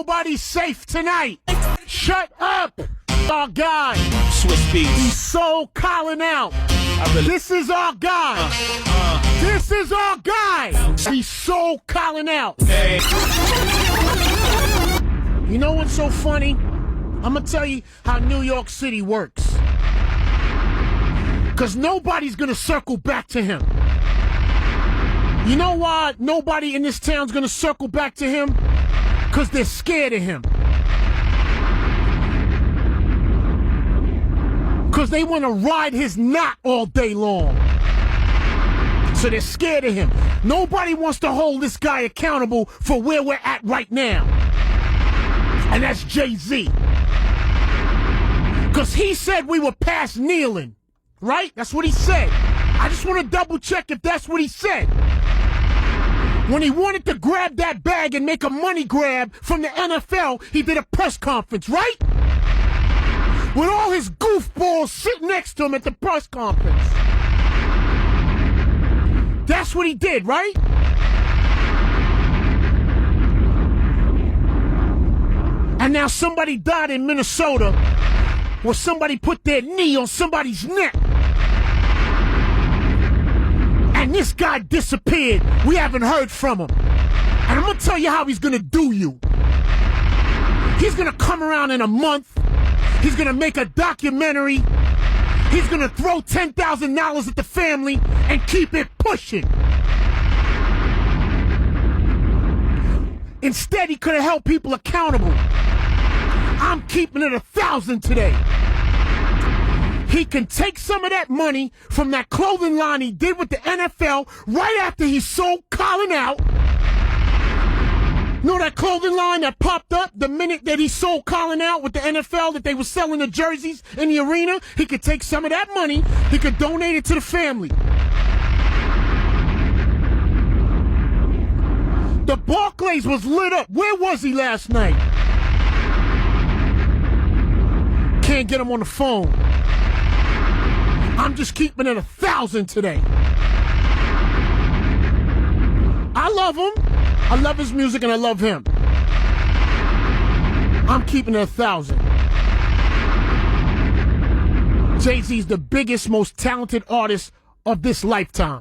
Nobody's safe tonight. Shut up. Our guy. Swiss beats. He sold Colin out. This is our guy. This is our guy. He sold Colin out. Hey. You know what's so funny? I'm going to tell you how New York City works. Because nobody's going to circle back to him. You know why nobody in this town's going to circle back to him? Because they're scared of him. Because they want to ride his knot all day long. So they're scared of him. Nobody wants to hold this guy accountable for where we're at right now. And that's Jay-Z. Because he said we were past kneeling. Right? That's what he said. I just want to double check if that's what he said. When he wanted to grab that bag and make a money grab from the NFL, he did a press conference, right? With all his goofballs sitting next to him at the press conference. That's what he did, right? And now somebody died in Minnesota where somebody put their knee on somebody's neck. And this guy disappeared. We haven't heard from him. And I'm going to tell you how he's going to do you. He's going to come around in a month. He's going to make a documentary. He's going to throw $10,000 at the family and keep it pushing. Instead, he could have held people accountable. I'm keeping it 1,000 today. He can take some of that money from that clothing line he did with the NFL right after he sold Colin out. You know that clothing line that popped up the minute that he sold Colin out with the NFL, that they were selling the jerseys in the arena? He could take some of that money. He could donate it to the family. The Barclays was lit up. Where was he last night? Can't get him on the phone. I'm just keeping it 1,000 today. I love him. I love his music and I love him. I'm keeping it 1,000. Jay-Z's the biggest, most talented artist of this lifetime.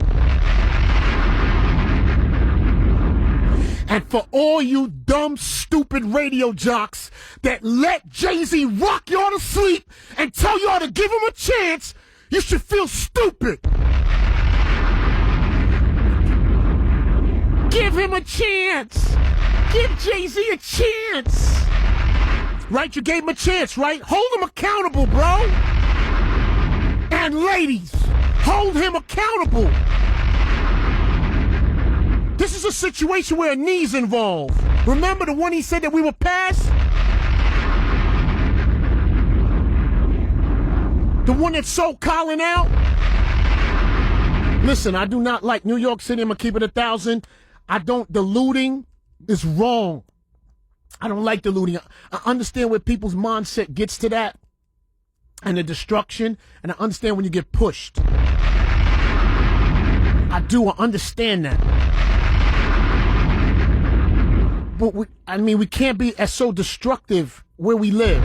And for all you dumb, stupid radio jocks that let Jay-Z rock y'all to sleep and tell y'all to give him a chance, you should feel stupid. Give him a chance. Give Jay-Z a chance. Right? You gave him a chance, right? Hold him accountable, bro. And ladies, hold him accountable. This is a situation where a knee's involved. Remember the one he said that we were past? The one that sold Colin out? Listen, I do not like New York City. I'm going to keep it 1,000. The looting is wrong. I don't like the looting. I understand where people's mindset gets to that and the destruction, and I understand when you get pushed. I understand that. But we can't be as so destructive where we live.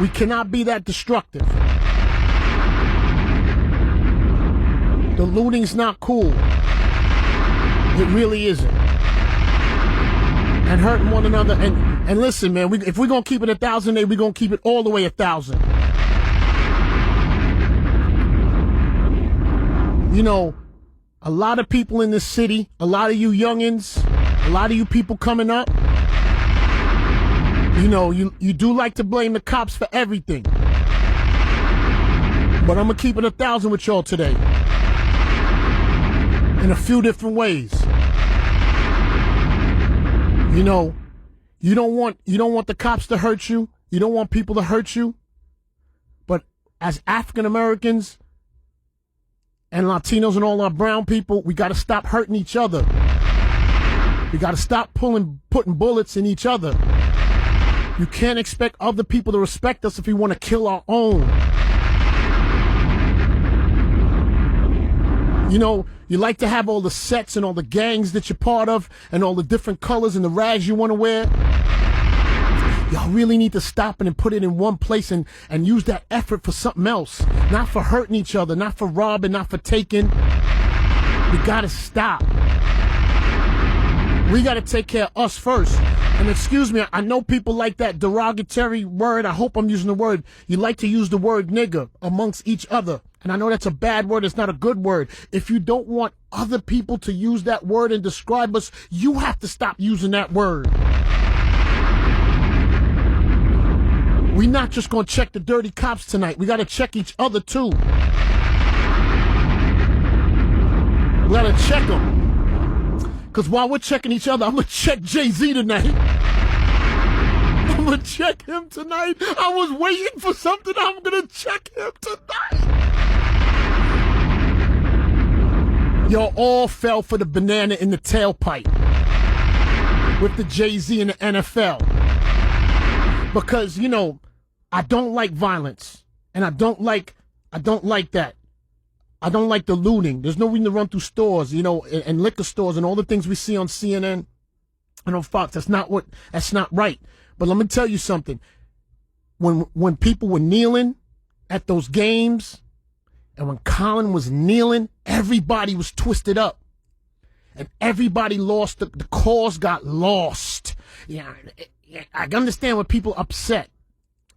We cannot be that destructive. The looting's not cool. It really isn't. And hurting one another. And listen, man, if we're going to keep it 1,000, we're going to keep it all the way 1,000. You know, a lot of people in this city, a lot of you youngins, a lot of you people coming up, you know, you do like to blame the cops for everything. But I'm going to keep it 1,000 with y'all today. In a few different ways. You know, you don't want the cops to hurt you. You don't want people to hurt you. But as African Americans and Latinos and all our brown people, we got to stop hurting each other. We got to stop putting bullets in each other. You can't expect other people to respect us if we want to kill our own. You know, you like to have all the sets and all the gangs that you're part of and all the different colors and the rags you want to wear. Y'all really need to stop it and put it in one place and use that effort for something else. Not for hurting each other, not for robbing, not for taking. We gotta stop. We gotta take care of us first. And excuse me, I know people like that derogatory word. I hope I'm using the word. You like to use the word nigger amongst each other. And I know that's a bad word. It's not a good word. If you don't want other people to use that word and describe us, you have to stop using that word. We're not just going to check the dirty cops tonight. We got to check each other, too. We got to check them. Because while we're checking each other, I'm going to check Jay-Z tonight. I'm going to check him tonight. I was waiting for something. I'm going to check him tonight. Y'all all fell for the banana in the tailpipe with the Jay-Z and the NFL. Because, you know, I don't like violence. And I don't like that. I don't like the looting. There's no reason to run through stores, you know, and liquor stores and all the things we see on CNN and on Fox. That's not right. But let me tell you something. When people were kneeling at those games, and when Colin was kneeling, everybody was twisted up. And everybody lost. The cause got lost. Yeah, I understand when people are upset.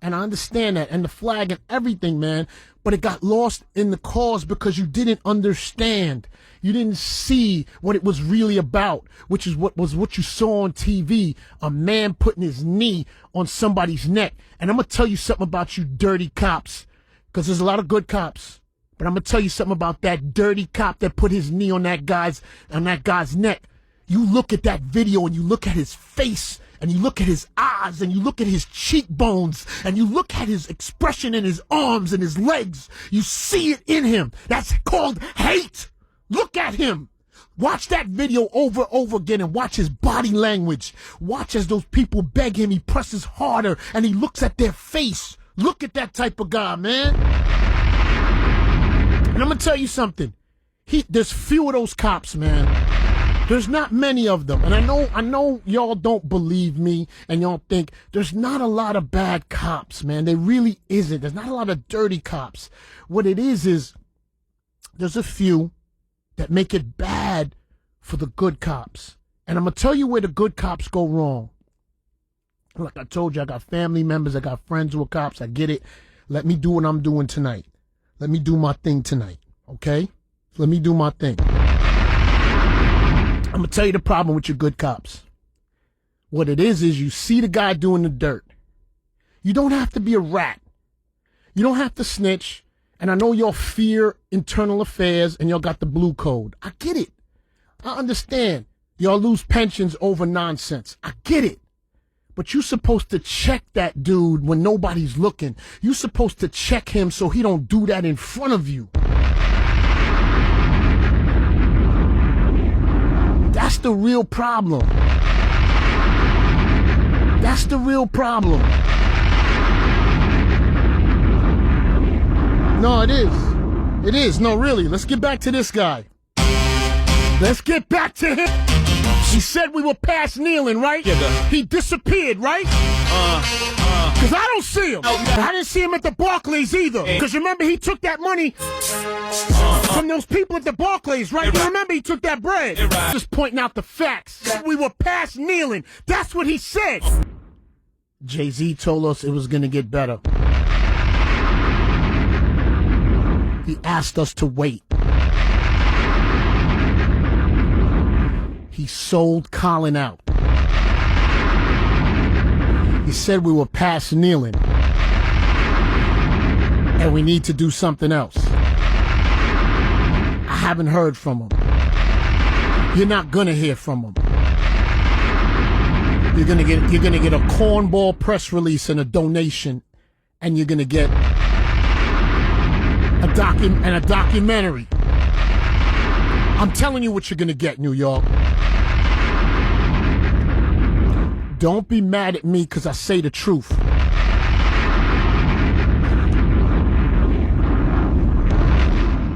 And I understand that. And the flag and everything, man. But it got lost in the cause because you didn't understand. You didn't see what it was really about, which is what you saw on TV. A man putting his knee on somebody's neck. And I'm going to tell you something about you dirty cops. Because there's a lot of good cops. But I'm going to tell you something about that dirty cop that put his knee on that guy's neck. You look at that video and you look at his face and you look at his eyes and you look at his cheekbones and you look at his expression in his arms and his legs. You see it in him. That's called hate. Look at him. Watch that video over and over again and watch his body language. Watch as those people beg him. He presses harder and he looks at their face. Look at that type of guy, man. And I'm going to tell you something. There's few of those cops, man. There's not many of them. And I know y'all don't believe me and y'all think there's not a lot of bad cops, man. There really isn't. There's not a lot of dirty cops. What it is there's a few that make it bad for the good cops. And I'm going to tell you where the good cops go wrong. Like I told you, I got family members, I got friends who are cops. I get it. Let me do what I'm doing tonight. Let me do my thing tonight, okay? Let me do my thing. I'm going to tell you the problem with your good cops. What it is you see the guy doing the dirt. You don't have to be a rat. You don't have to snitch. And I know y'all fear internal affairs and y'all got the blue code. I get it. I understand. Y'all lose pensions over nonsense. I get it. But you're supposed to check that dude when nobody's looking. You're supposed to check him so he don't do that in front of you. That's the real problem. That's the real problem. No, it is. It is. No, really. Let's get back to this guy. Let's get back to him. He said we were past kneeling, right? Yeah, he disappeared, right? Because I don't see him. I didn't see him at the Barclays either. Because remember, he took that money from those people at the Barclays, right? You remember he took that bread. Just pointing out the facts. We were past kneeling. That's what he said. Jay-Z told us it was going to get better. He asked us to wait. He sold Colin out. He said we were past kneeling. And we need to do something else. I haven't heard from him. You're not gonna hear from him. You're gonna get a cornball press release and a donation, and you're gonna get a documentary. I'm telling you what you're gonna get, New York. Don't be mad at me because I say the truth.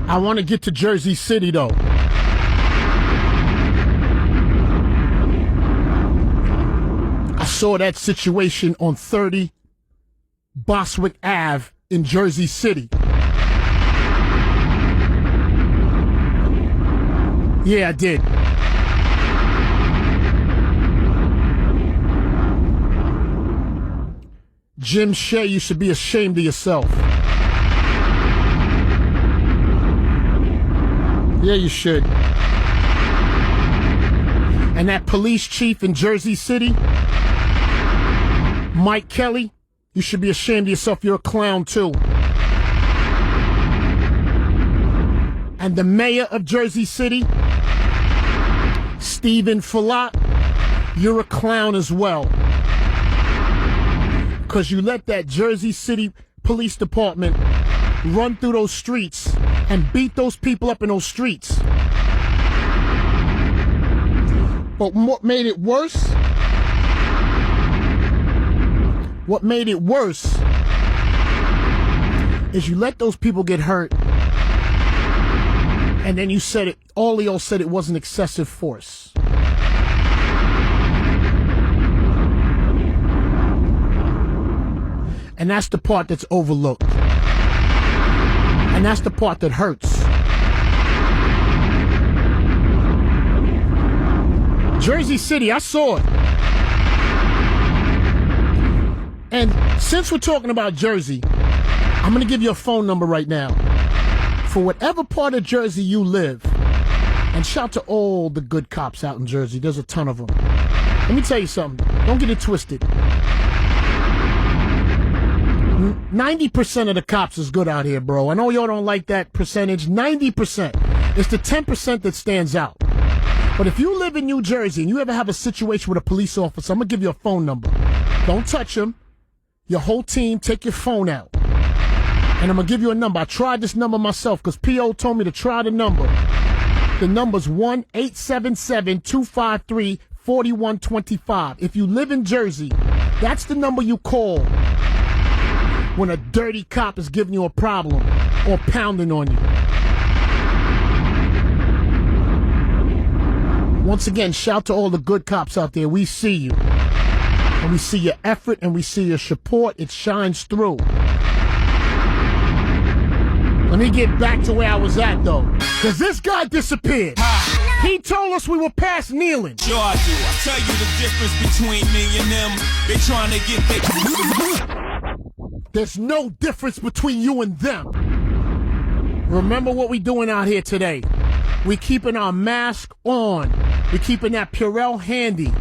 I want to get to Jersey City, though. I saw that situation on 30 Boswick Ave in Jersey City. Yeah, I did. Jim Shea, you should be ashamed of yourself. Yeah, you should. And that police chief in Jersey City, Mike Kelly, you should be ashamed of yourself. You're a clown, too. And the mayor of Jersey City, Stephen Follett, you're a clown as well. Because you let that Jersey City Police Department run through those streets and beat those people up in those streets. But what made it worse? What made it worse is you let those people get hurt, and then you said it, all of y'all said it wasn't excessive force. And that's the part that's overlooked. And that's the part that hurts. Jersey City, I saw it. And since we're talking about Jersey, I'm going to give you a phone number right now. For whatever part of Jersey you live, and shout to all the good cops out in Jersey. There's a ton of them. Let me tell you something. Don't get it twisted. 90% of the cops is good out here, bro. I know y'all don't like that percentage. 90%. It's the 10% that stands out. But if you live in New Jersey and you ever have a situation with a police officer, I'm going to give you a phone number. Don't touch him. Your whole team, take your phone out. And I'm going to give you a number. I tried this number myself because P.O. told me to try the number. The number's 1-877-253-4125. If you live in Jersey, that's the number you call when a dirty cop is giving you a problem or pounding on you. Once again, shout to all the good cops out there. We see you. And we see your effort and we see your support. It shines through. Let me get back to where I was at, though. Because this guy disappeared. He told us we were past kneeling. Sure I do. I tell you the difference between me and them. They trying to get their... There's no difference between you and them. Remember what we doing out here today. We keeping our mask on. We keeping that Purell handy.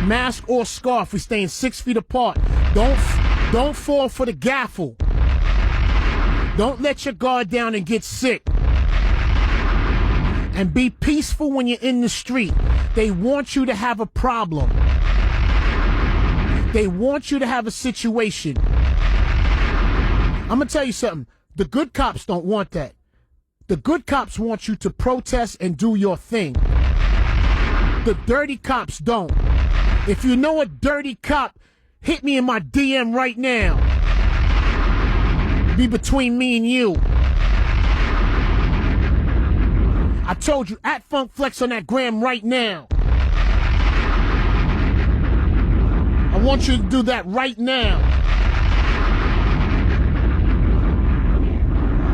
Mask or scarf. We staying 6 feet apart. Don't fall for the gaffle. Don't let your guard down and get sick. And be peaceful when you're in the street. They want you to have a problem. They want you to have a situation. I'm going to tell you something. The good cops don't want that. The good cops want you to protest and do your thing. The dirty cops don't. If you know a dirty cop, hit me in my DM right now. Be between me and you. I told you, at Funk Flex on that gram right now. I want you to do that right now.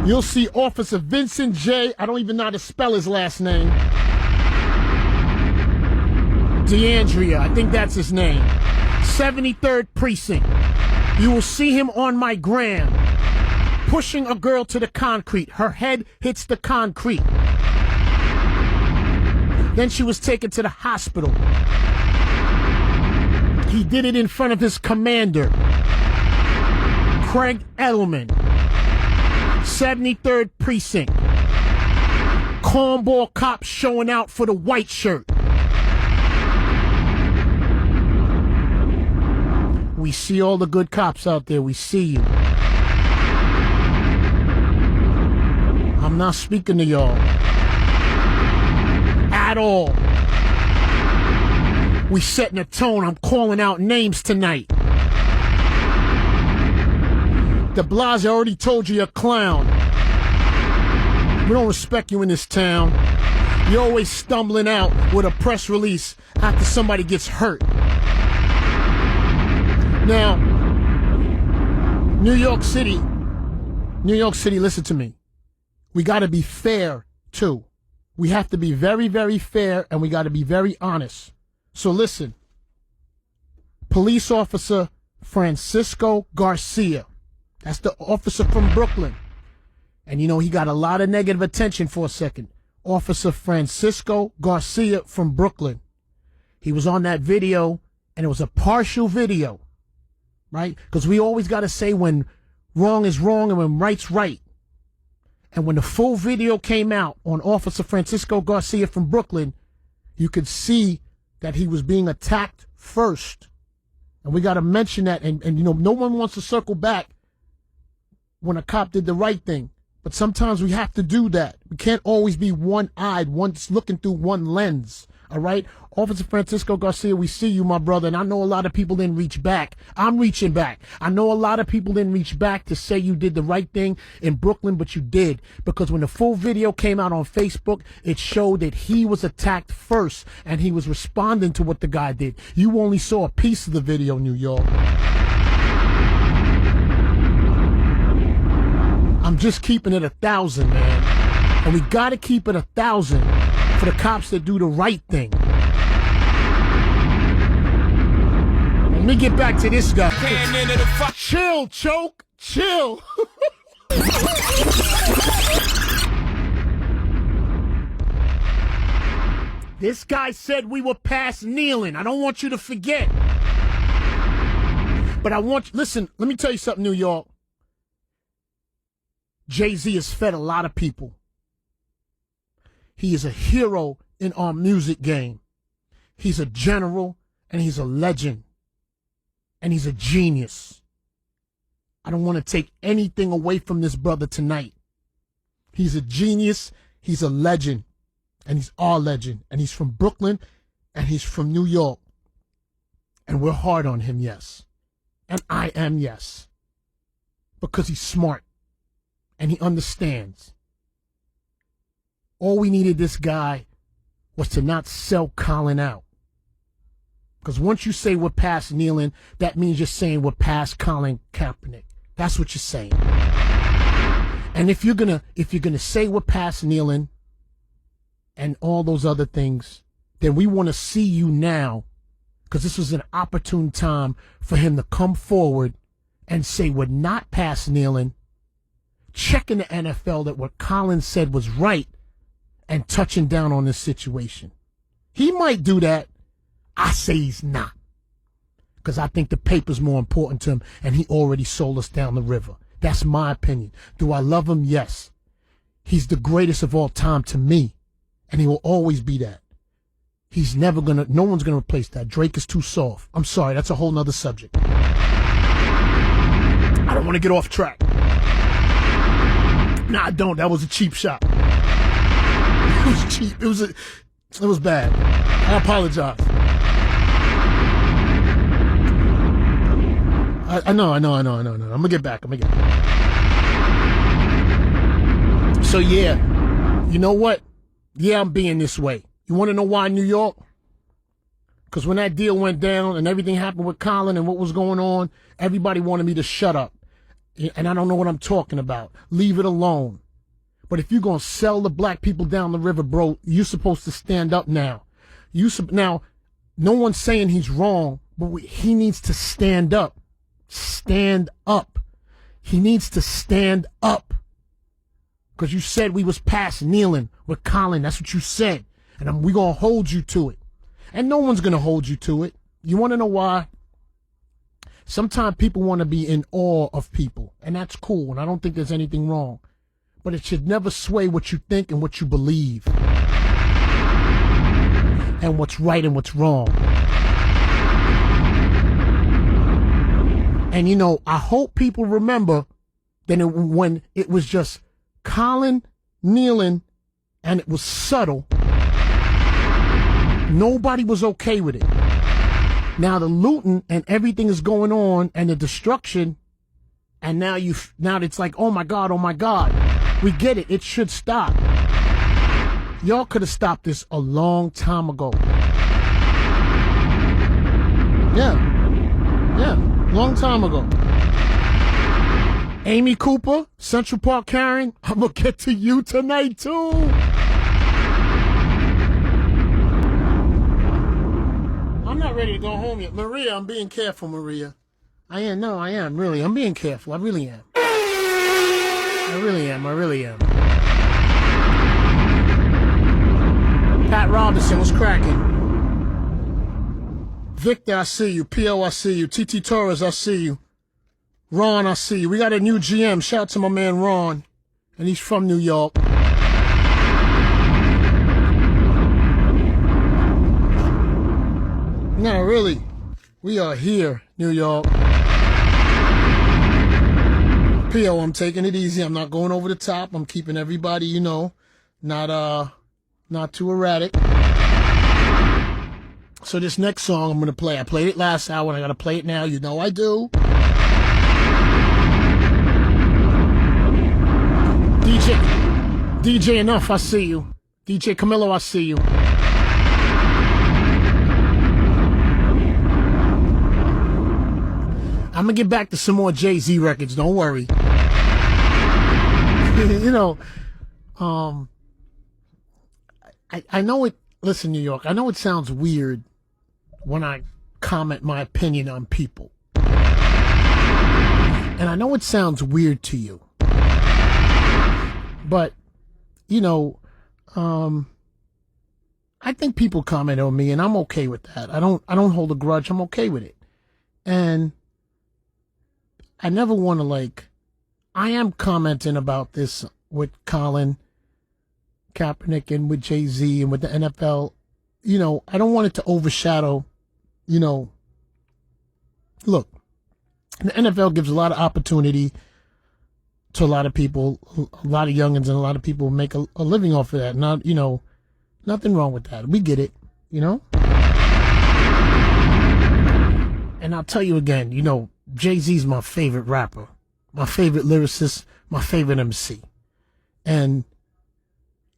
You'll see Officer Vincent J. I don't even know how to spell his last name. DeAndrea, I think that's his name. 73rd Precinct. You will see him on my gram. Pushing a girl to the concrete. Her head hits the concrete. Then she was taken to the hospital. He did it in front of his commander, Craig Edelman. 73rd Precinct. Cornball cops showing out for the white shirt. We see all the good cops out there. We see you. I'm not speaking to y'all. At all. We setting a tone. I'm calling out names tonight. deBlasio, I already told you you're a clown. We don't respect you in this town. You're always stumbling out with a press release after somebody gets hurt. Now, New York City, listen to me. We got to be fair, too. We have to be very, very fair, and we got to be very honest. So listen, police officer Francisco Garcia, that's the officer from Brooklyn. And you know, he got a lot of negative attention for a second. Officer Francisco Garcia from Brooklyn. He was on that video, and it was a partial video, right? Because we always got to say when wrong is wrong and when right's right. And when the full video came out on Officer Francisco Garcia from Brooklyn, you could see that he was being attacked first. And we got to mention that. And you know, no one wants to circle back when a cop did the right thing. But sometimes we have to do that. We can't always be one-eyed, just looking through one lens. All right? Officer Francisco Garcia, we see you, my brother. And I know a lot of people didn't reach back. I'm reaching back. I know a lot of people didn't reach back to say you did the right thing in Brooklyn, but you did. Because when the full video came out on Facebook, it showed that he was attacked first. And he was responding to what the guy did. You only saw a piece of the video, New York. I'm just keeping it 1,000, man. And we got to keep it 1,000 for the cops that do the right thing. Let me get back to this guy. Chill, Choke. Chill. This guy said we were past kneeling. I don't want you to forget. But I want you, listen, let me tell you something, New York. Jay-Z has fed a lot of people. He is a hero in our music game. He's a general, and he's a legend. And he's a genius. I don't want to take anything away from this brother tonight. He's a genius, he's a legend, and he's our legend. And he's from Brooklyn, and he's from New York. And we're hard on him, yes. And I am, yes. Because he's smart. And he understands. All we needed this guy was to not sell Colin out. Because once you say we're past kneeling, that means you're saying we're past Colin Kaepernick. That's what you're saying. And if you're gonna say we're past kneeling and all those other things, then we want to see you now, because this was an opportune time for him to come forward and say we're not past kneeling, checking the NFL that what Colin said was right, and touching down on this situation. He might do that. I say he's not. Because I think the paper's more important to him, and he already sold us down the river. That's my opinion. Do I love him? Yes. He's the greatest of all time to me, and he will always be that. He's never gonna, no one's gonna replace that. Drake is too soft. I'm sorry, that's a whole nother subject. I don't want to get off track. Nah, I don't. That was a cheap shot. It was cheap. It was bad. I apologize. I know. I'm gonna get back. So yeah, you know what? Yeah, I'm being this way. You want to know why, New York? Because when that deal went down and everything happened with Colin and what was going on, everybody wanted me to shut up. And I don't know what I'm talking about. Leave it alone. But if you're going to sell the black people down the river, bro, you're supposed to stand up now. Now, no one's saying he's wrong, but he needs to stand up. Stand up. He needs to stand up. Because you said we was past kneeling with Colin. That's what you said. And we're going to hold you to it. And no one's going to hold you to it. You want to know why? Sometimes people want to be in awe of people, and that's cool, and I don't think there's anything wrong. But it should never sway what you think and what you believe, and what's right and what's wrong. And, you know, I hope people remember that when it was just Colin kneeling and it was subtle, nobody was okay with it. Now the looting and everything is going on and the destruction, and now it's like, oh my God. We get it. It should stop. Y'all could have stopped this a long time ago. Yeah. Long time ago. Amy Cooper, Central Park Karen, I'm gonna get to you tonight too. I'm not ready to go home yet. Maria, I'm being careful, Maria. I am, really. I'm being careful. I really am. I really am. Pat Robinson, what's cracking? Victor, I see you. P.O., I see you. T.T. Torres, I see you. Ron, I see you. We got a new GM. Shout out to my man Ron. And he's from New York. No, really. We are here, New York. P.O., I'm taking it easy. I'm not going over the top. I'm keeping everybody, you know, not too erratic. So this next song I'm going to play. I played it last hour and I got to play it now. You know I do. DJ Enough, I see you. DJ Camilo, I see you. I'm going to get back to some more Jay-Z records. Don't worry. You know, I know it, listen, New York, I know it sounds weird when I comment my opinion on people. And I know it sounds weird to you. But, you know, I think people comment on me and I'm okay with that. I don't hold a grudge. I'm okay with it. And I never want to, like, I am commenting about this with Colin Kaepernick and with Jay-Z and with the NFL. You know, I don't want it to overshadow, you know, look, the NFL gives a lot of opportunity to a lot of people, a lot of youngins, and a lot of people make a living off of that. Not, you know, nothing wrong with that. We get it, you know? And I'll tell you again, you know, Jay-Z's my favorite rapper, my favorite lyricist, my favorite MC. And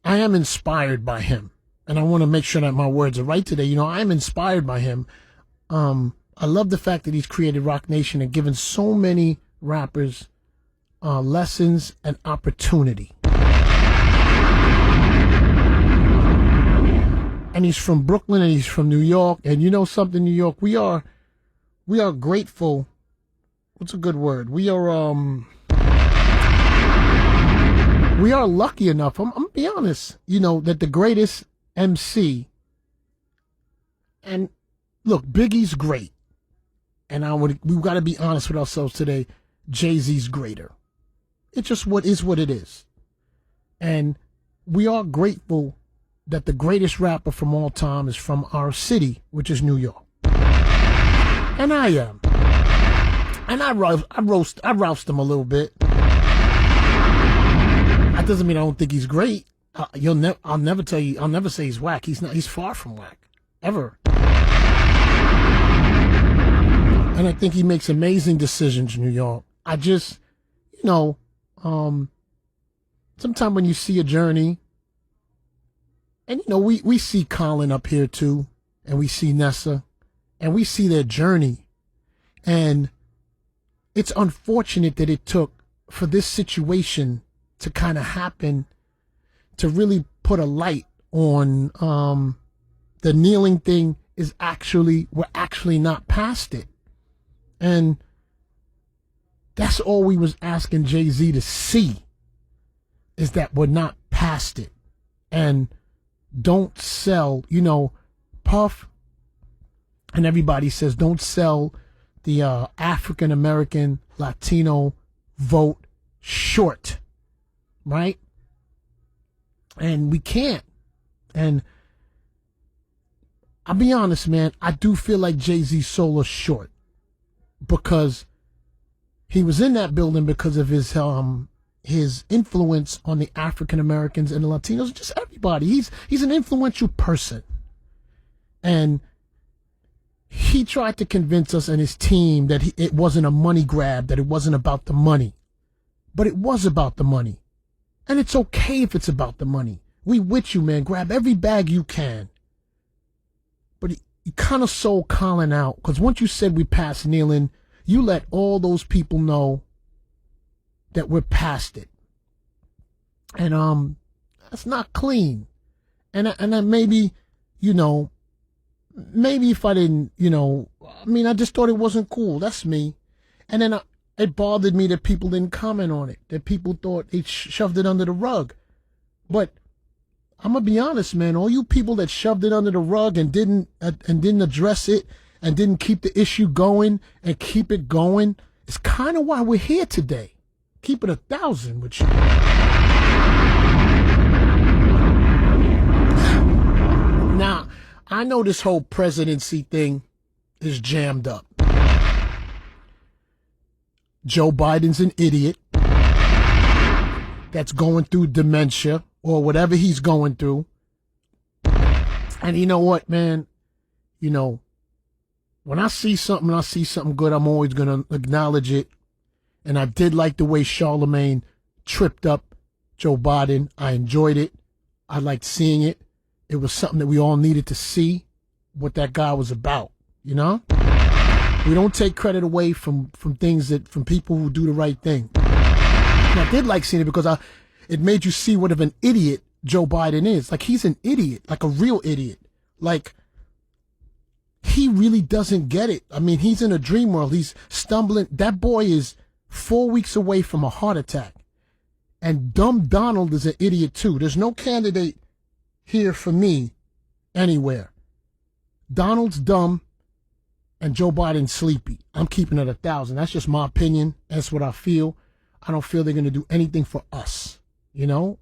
I am inspired by him. And I want to make sure that my words are right today. You know, I'm inspired by him. I love the fact that he's created Rocnation and given so many rappers lessons and opportunity. And he's from Brooklyn and he's from New York. And you know something, New York, we are grateful. What's a good word? We are lucky enough, I'm gonna be honest, you know, that the greatest MC, and look, Biggie's great. And we've got to be honest with ourselves today, Jay-Z's greater. It's just what it is. And we are grateful that the greatest rapper from all time is from our city, which is New York. And I am. And I roast him a little bit. That doesn't mean I don't think he's great. I'll never say he's whack. He's far from whack. Ever. And I think he makes amazing decisions, New York. I just, you know, sometimes when you see a journey, and, you know, we see Colin up here too, and we see Nessa, and we see their journey. And it's unfortunate that it took for this situation to kind of happen, to really put a light on the kneeling thing we're actually not past it. And that's all we was asking Jay-Z to see, is that we're not past it. And don't sell, you know, Puff and everybody says don't sell the African-American Latino vote short, right? And we can't. And I'll be honest, man, I do feel like Jay-Z sold us short, because he was in that building because of his influence on the African Americans and the Latinos, just everybody. He's an influential person. And he tried to convince us and his team that it wasn't a money grab, that it wasn't about the money. But it was about the money. And it's okay if it's about the money. We with you, man. Grab every bag you can. But he kind of sold Colin out, because once you said we passed kneeling, you let all those people know that we're past it. And that's not clean. And maybe, you know, maybe if I didn't, you know, I mean, I just thought it wasn't cool. That's me. And then it bothered me that people didn't comment on it, that people thought they shoved it under the rug. But I'm gonna be honest, man. All you people that shoved it under the rug and didn't address it and didn't keep the issue going and keep it going, is kind of why we're here today. Keep it 1,000 with you. Now, I know this whole presidency thing is jammed up. Joe Biden's an idiot that's going through dementia or whatever he's going through. And you know what, man? You know, when I see something good, I'm always going to acknowledge it. And I did like the way Charlemagne tripped up Joe Biden. I enjoyed it. I liked seeing it. It was something that we all needed to see what that guy was about, you know? We don't take credit away from things from people who do the right thing. And I did like seeing it because it made you see what of an idiot Joe Biden is. Like, he's an idiot, like a real idiot. Like, he really doesn't get it. I mean, he's in a dream world. He's stumbling. That boy is 4 weeks away from a heart attack. And dumb Donald is an idiot too. There's no candidate here for me anywhere. Donald's dumb and Joe Biden's sleepy. I'm keeping it 1,000. That's just my opinion. That's what I feel. I don't feel they're going to do anything for us. You know?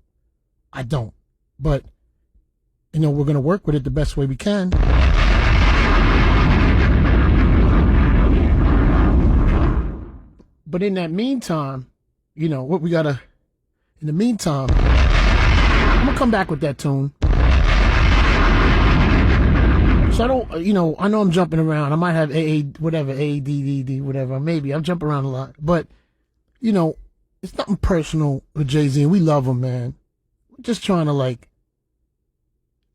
I don't. But, you know, we're going to work with it the best way we can. But in that meantime, you know, what we got to, in the meantime, I'm going to come back with that tune. So I don't, you know, I know I'm jumping around. I might have ADD, whatever. Maybe I'm jumping around a lot. But, you know, it's nothing personal with Jay-Z, and we love him, man. We're just trying to, like,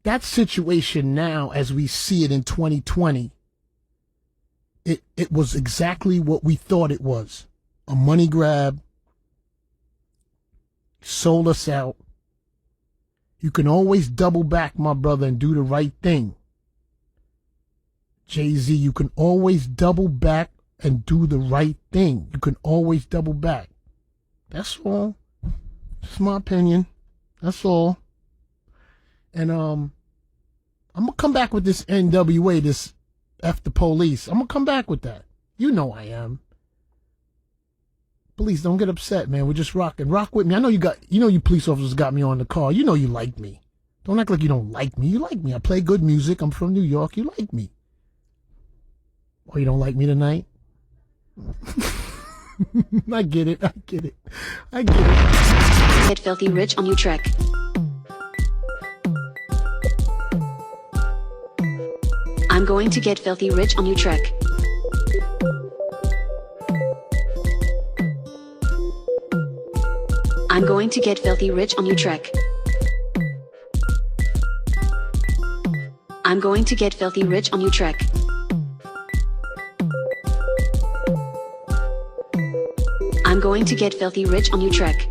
that situation now as we see it in 2020, it was exactly what we thought it was. A money grab. Sold us out. You can always double back, my brother, and do the right thing. Jay-Z, you can always double back and do the right thing. You can always double back. That's all. That's my opinion. That's all. And I'm gonna come back with this NWA, this F the police. I'm gonna come back with that. You know I am. Please don't get upset, man. We're just rocking. Rock with me. I know you police officers got me on the call. You know you like me. Don't act like you don't like me. You like me. I play good music. I'm from New York. You like me. Or you don't like me tonight? I get it. Get filthy rich on Utrecht. I'm going to get filthy rich on Utrecht. I'm going to get filthy rich on Utrecht. I'm going to get filthy rich on Utrecht. I'm going to get filthy rich on Utrecht.